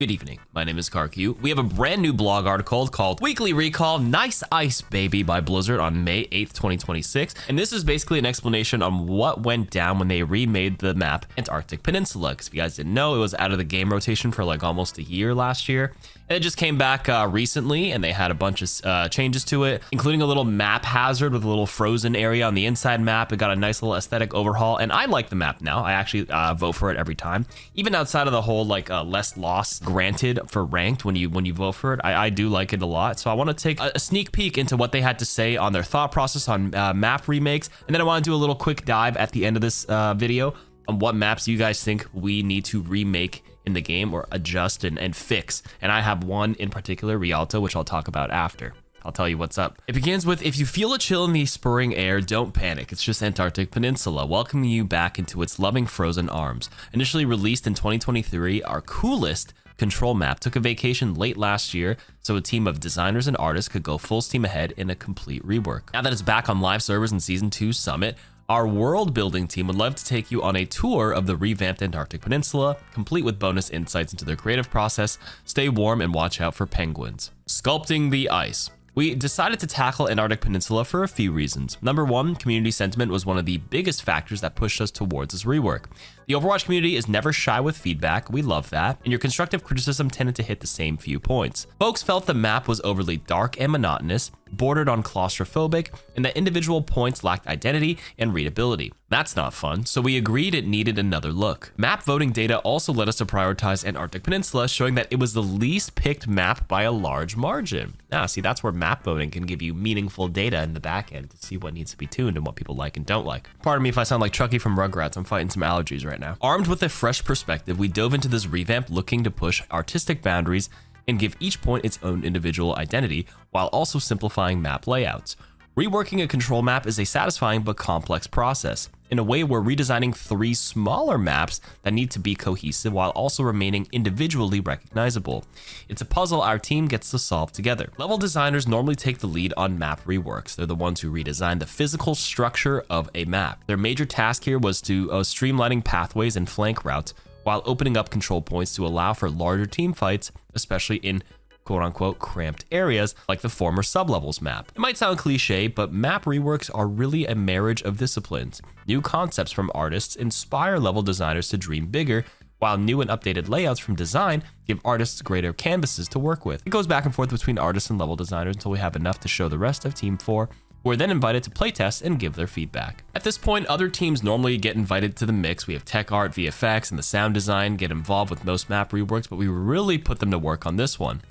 Good evening, my name is KarQ. We have a brand new blog article called Weekly Recall Nice Ice Baby by Blizzard on May 8th, 2026. And this is basically an explanation on what went down when they remade the map Antarctic Peninsula. Because if you guys didn't know, it was out of the game rotation for like almost a year last year. And it just came back recently, and they had a bunch of changes to it, including a little map hazard with a little frozen area on the inside map. It got a nice little aesthetic overhaul, and I like the map now. I actually vote for it every time, even outside of the whole like less loss granted for ranked when you vote for it. I do like it a lot. So I want to take a sneak peek into what they had to say on their thought process on map remakes, and then I want to do a little quick dive at the end of this video on what maps you guys think we need to remake in the game or adjust and fix. And I have one in particular, Rialto, which I'll talk about after. I'll tell you what's up. It begins with, if you feel a chill in the spring air, don't panic. It's just Antarctic Peninsula welcoming you back into its loving frozen arms. Initially released in 2023, our coolest control map took a vacation late last year, so a team of designers and artists could go full steam ahead in a complete rework. Now that it's back on live servers in Season 2 Summit, our world building team would love to take you on a tour of the revamped Antarctic Peninsula, complete with bonus insights into their creative process. Stay warm and watch out for penguins. Sculpting the ice. We decided to tackle Antarctic Peninsula for a few reasons. Number one, community sentiment was one of the biggest factors that pushed us towards this rework. The Overwatch community is never shy with feedback, we love that, and your constructive criticism tended to hit the same few points. Folks felt the map was overly dark and monotonous, bordered on claustrophobic, and that individual points lacked identity and readability. That's not fun, so we agreed it needed another look. Map voting data also led us to prioritize Antarctic Peninsula, showing that it was the least picked map by a large margin. Now, see, that's where map voting can give you meaningful data in the back end to see what needs to be tuned and what people like and don't like. Pardon me if I sound like Chucky from Rugrats, I'm fighting some allergies right now. Armed with a fresh perspective, we dove into this revamp looking to push artistic boundaries and give each point its own individual identity, while also simplifying map layouts. Reworking a control map is a satisfying but complex process. In a way, we're redesigning 3 smaller maps that need to be cohesive while also remaining individually recognizable. It's a puzzle our team gets to solve together. Level designers normally take the lead on map reworks. They're the ones who redesign the physical structure of a map. Their major task here was to streamlining pathways and flank routes while opening up control points to allow for larger team fights, especially in quote-unquote cramped areas like the former sublevels map. It might sound cliche, but map reworks are really a marriage of disciplines. New concepts from artists inspire level designers to dream bigger, while new and updated layouts from design give artists greater canvases to work with. It goes back and forth between artists and level designers until we have enough to show the rest of Team 4, who are then invited to playtest and give their feedback. At this point, other teams normally get invited to the mix. We have tech art, VFX, and the sound design get involved with most map reworks, but we really put them to work on this one.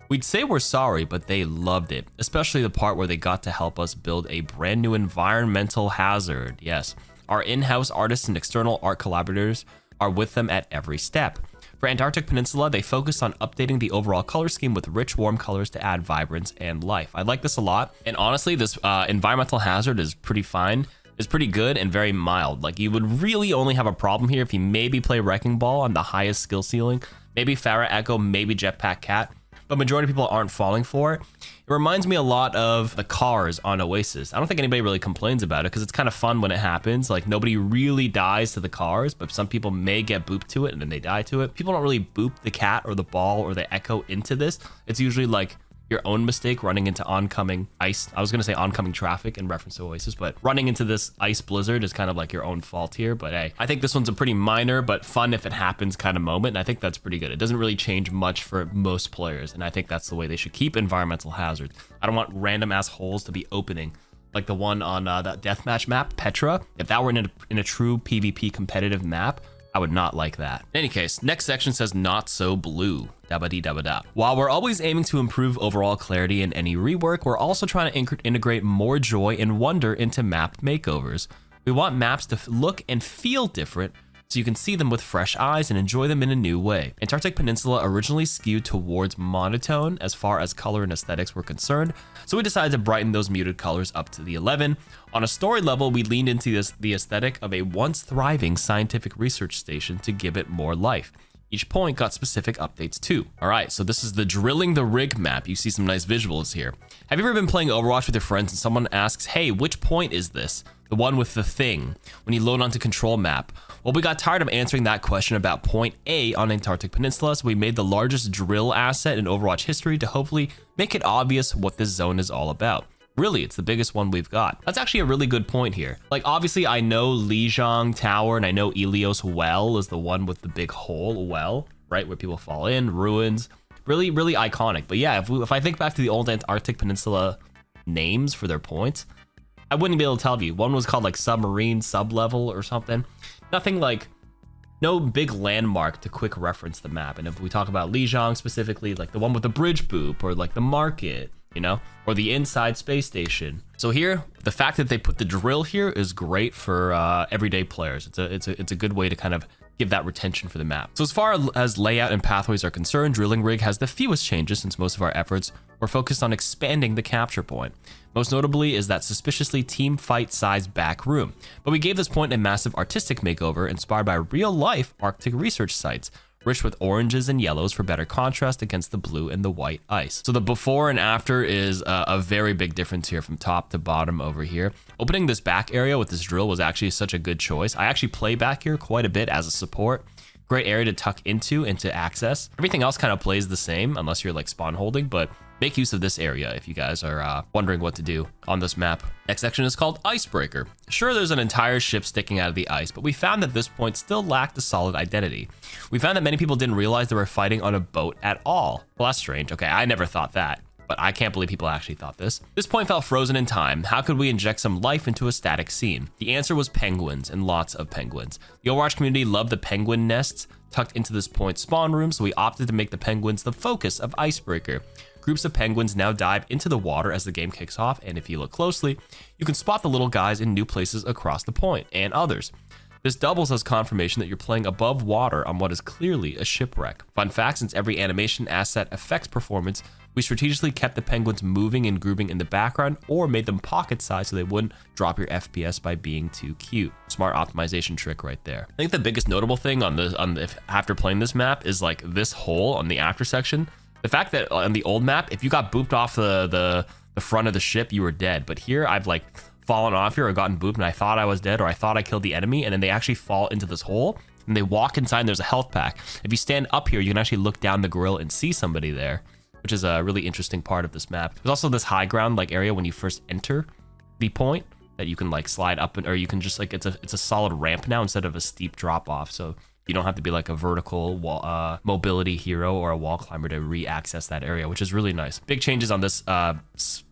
We'd say we're sorry, but they loved it, especially the part where they got to help us build a brand new environmental hazard. Yes, our in-house artists and external art collaborators are with them at every step. For Antarctic Peninsula, they focused on updating the overall color scheme with rich, warm colors to add vibrance and life. I like this a lot, and honestly, this environmental hazard is pretty fine. It's pretty good and very mild. Like, you would really only have a problem here if you maybe play Wrecking Ball on the highest skill ceiling, maybe Farah Echo, maybe Jetpack Cat, but majority of people aren't falling for it. It reminds me a lot of the cars on Oasis. I don't think anybody really complains about it because it's kind of fun when it happens. Like, nobody really dies to the cars, but some people may get booped to it and then they die to it. People don't really boop the cat or the ball or the echo into this. It's usually like your own mistake running into oncoming ice. I was gonna say oncoming traffic in reference to Oasis, but running into this ice blizzard is kind of like your own fault here. But hey, I think this one's a pretty minor but fun if it happens kind of moment, and I think that's pretty good. It doesn't really change much for most players, and I think that's the way they should keep environmental hazards. I don't want random ass holes to be opening like the one on that deathmatch map, Petra. If that were in a true PvP competitive map, I would not like that. In any case, next section says not so blue. Da-ba-dee-da-ba-da. While we're always aiming to improve overall clarity in any rework, we're also trying to integrate more joy and wonder into map makeovers. We want maps to look and feel different, so you can see them with fresh eyes and enjoy them in a new way. Antarctic Peninsula originally skewed towards monotone as far as color and aesthetics were concerned, so we decided to brighten those muted colors up to the 11. On a story level, we leaned into the aesthetic of a once thriving scientific research station to give it more life. Each point got specific updates too. All right, so this is the drilling the rig map. You see some nice visuals here. Have you ever been playing Overwatch with your friends and someone asks, hey, which point is this? The one with the thing, when you load onto control map. Well, we got tired of answering that question about point A on Antarctic Peninsula, so we made the largest drill asset in Overwatch history to hopefully make it obvious what this zone is all about. Really, it's the biggest one we've got. That's actually a really good point here. Like, obviously, I know Lijiang Tower and I know Ilios Well is the one with the big hole well, right, where people fall in, ruins. Really, really iconic. But yeah, if I think back to the old Antarctic Peninsula names for their points, I wouldn't be able to tell you. One was called like submarine, sublevel or something. Nothing like, no big landmark to quick reference the map. And if we talk about Lijiang specifically, like the one with the bridge boop or like the market, you know, or the inside space station. So here, the fact that they put the drill here is great for everyday players. It's a good way to kind of give that retention for the map. So as far as layout and pathways are concerned, Drilling Rig has the fewest changes since most of our efforts were focused on expanding the capture point. Most notably is that suspiciously team fight sized back room. But we gave this point a massive artistic makeover inspired by real life Arctic research sites, rich with oranges and yellows for better contrast against the blue and the white ice. So the before and after is a very big difference here from top to bottom over here. Opening this back area with this drill was actually such a good choice. I actually play back here quite a bit as a support. Great area to tuck into and to access. Everything else kind of plays the same unless you're like spawn holding, but make use of this area if you guys are wondering what to do on this map. Next section is called Icebreaker. Sure, there's an entire ship sticking out of the ice, but we found that this point still lacked a solid identity. We found that many people didn't realize they were fighting on a boat at all. Well, that's strange. Okay, I never thought that, but I can't believe people actually thought this. This point felt frozen in time. How could we inject some life into a static scene? The answer was penguins, and lots of penguins. The Overwatch community loved the penguin nests tucked into this point spawn room, so we opted to make the penguins the focus of Icebreaker. Groups of penguins now dive into the water as the game kicks off, and if you look closely, you can spot the little guys in new places across the point, and others. This doubles as confirmation that you're playing above water on what is clearly a shipwreck. Fun fact, since every animation asset affects performance, we strategically kept the penguins moving and grooving in the background or made them pocket size so they wouldn't drop your FPS by being too cute. Smart optimization trick right there. I think the biggest notable thing after playing this map is like this hole on the after section. The fact that on the old map, if you got booped off the front of the ship, you were dead. But here, I've like fallen off here or gotten booped and I thought I was dead or I thought I killed the enemy, and then they actually fall into this hole and they walk inside and there's a health pack. If you stand up here, you can actually look down the grill and see somebody there, which is a really interesting part of this map. There's also this high ground like area when you first enter the point that you can like slide up, or you can just like, it's a solid ramp now instead of a steep drop off. So you don't have to be like a vertical wall, mobility hero or a wall climber to re-access that area, which is really nice. Big changes on this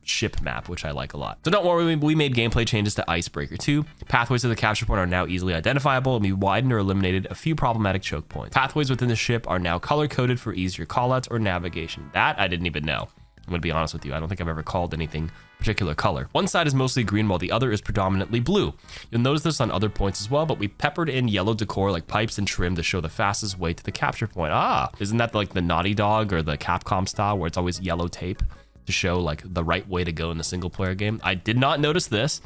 ship map, which I like a lot. So don't worry, we made gameplay changes to Icebreaker too. Pathways to the capture point are now easily identifiable, and we widened or eliminated a few problematic choke points. Pathways within the ship are now color-coded for easier callouts or navigation. That I didn't even know. I'm gonna be honest with you, I don't think I've ever called anything particular color. One side is mostly green while the other is predominantly blue. You'll notice this on other points as well, but we peppered in yellow decor like pipes and trim to show the fastest way to the capture point. Ah, isn't that like the Naughty Dog or the Capcom style where it's always yellow tape to show like the right way to go in a single player game? I did not notice this.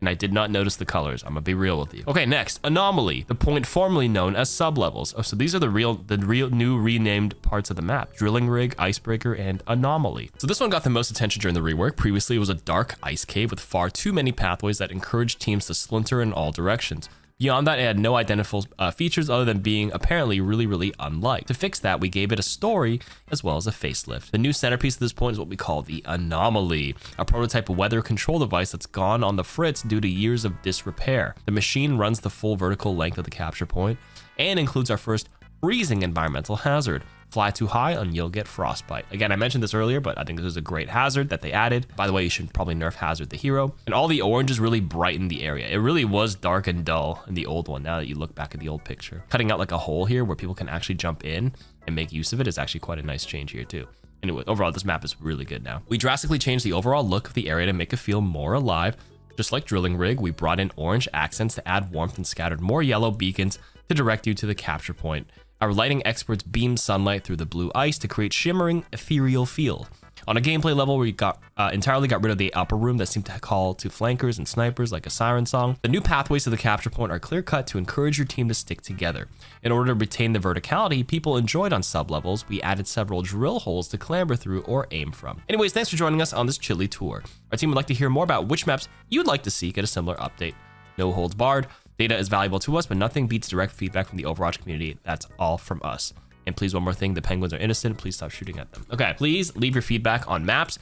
And I did not notice the colors. I'm gonna be real with you. Okay, next, Anomaly, the point formerly known as sublevels. Oh, so these are the real new renamed parts of the map: Drilling Rig, Icebreaker, and Anomaly. So this one got the most attention during the rework. Previously, it was a dark ice cave with far too many pathways that encouraged teams to splinter in all directions. Beyond that, it had no identifiable features other than being apparently really unlike. To fix that, we gave it a story as well as a facelift. The new centerpiece at this point is what we call the Anomaly, a prototype weather control device that's gone on the fritz due to years of disrepair. The machine runs the full vertical length of the capture point and includes our first freezing environmental hazard. Fly too high and you'll get frostbite. Again, I mentioned this earlier, but I think this is a great hazard that they added. By the way, you should probably nerf Hazard the hero. And all the oranges really brighten the area. It really was dark and dull in the old one, now that you look back at the old picture. Cutting out like a hole here where people can actually jump in and make use of it is actually quite a nice change here too. Anyway, overall, this map is really good now. We drastically changed the overall look of the area to make it feel more alive. Just like Drilling Rig, we brought in orange accents to add warmth and scattered more yellow beacons to direct you to the capture point. Our lighting experts beamed sunlight through the blue ice to create shimmering, ethereal feel. On a gameplay level, we entirely got rid of the upper room that seemed to call to flankers and snipers like a siren song. The new pathways to the capture point are clear cut to encourage your team to stick together. In order to retain the verticality people enjoyed on sub-levels, we added several drill holes to clamber through or aim from. Anyways, thanks for joining us on this chilly tour. Our team would like to hear more about which maps you'd like to see get a similar update. No holds barred. Data is valuable to us, but nothing beats direct feedback from the Overwatch community. That's all from us. And please, one more thing, the penguins are innocent. Please stop shooting at them. Okay, please leave your feedback on maps.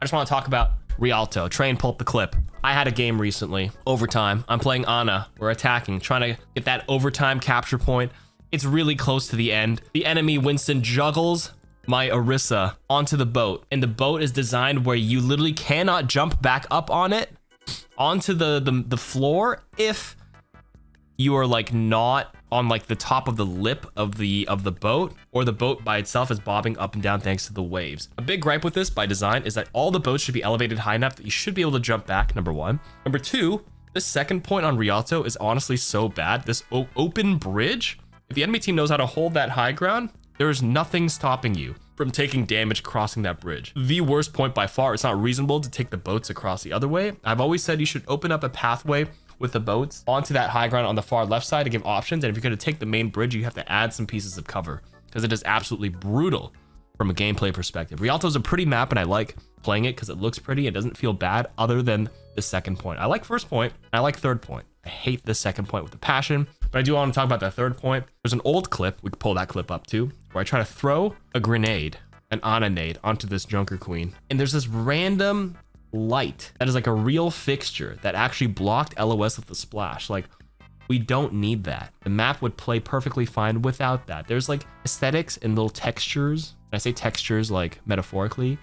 I just want to talk about Rialto. Train, pull up the clip. I had a game recently, overtime. I'm playing Ana. We're attacking, trying to get that overtime capture point. It's really close to the end. The enemy, Winston, juggles my Orisa onto the boat. And the boat is designed where you literally cannot jump back up on it, onto the floor, if you are like not on like the top of the lip of the boat, or the boat by itself is bobbing up and down thanks to the waves. A big gripe with this by design is that all the boats should be elevated high enough that you should be able to jump back, number one. Number two, this second point on Rialto is honestly so bad. This open bridge, if the enemy team knows how to hold that high ground, there is nothing stopping you from taking damage crossing that bridge. The worst point by far. It's not reasonable to take the boats across the other way. I've always said you should open up a pathway with the boats onto that high ground on the far left side to give options. And if you're going to take the main bridge, you have to add some pieces of cover, because it is absolutely brutal from a gameplay perspective. Rialto is a pretty map, and I like playing it because it looks pretty. It doesn't feel bad other than the second point. I like first point, and I like third point. I hate the second point with a passion, but I do want to talk about that third point. There's an old clip, we could pull that clip up too, where I try to throw a grenade, an Ananade, onto this Junker Queen. And there's this random light that is like a real fixture that actually blocked LOS with the splash. Like, we don't need that. The map would play perfectly fine without that. There's like aesthetics and little textures. And I say textures like metaphorically,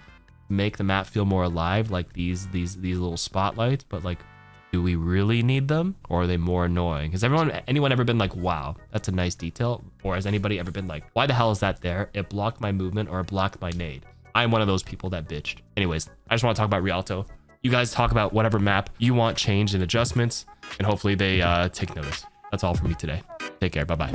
make the map feel more alive, like these little spotlights. But like, do we really need them, or are they more annoying? Has anyone ever been like, wow, that's a nice detail? Or has anybody ever been like, why the hell is that there? It blocked my movement, or it blocked my nade. I'm one of those people that bitched. Anyways, I just want to talk about Rialto. You guys talk about whatever map you want changed and adjustments, and hopefully they take notice. That's all from me today. Take care. Bye-bye.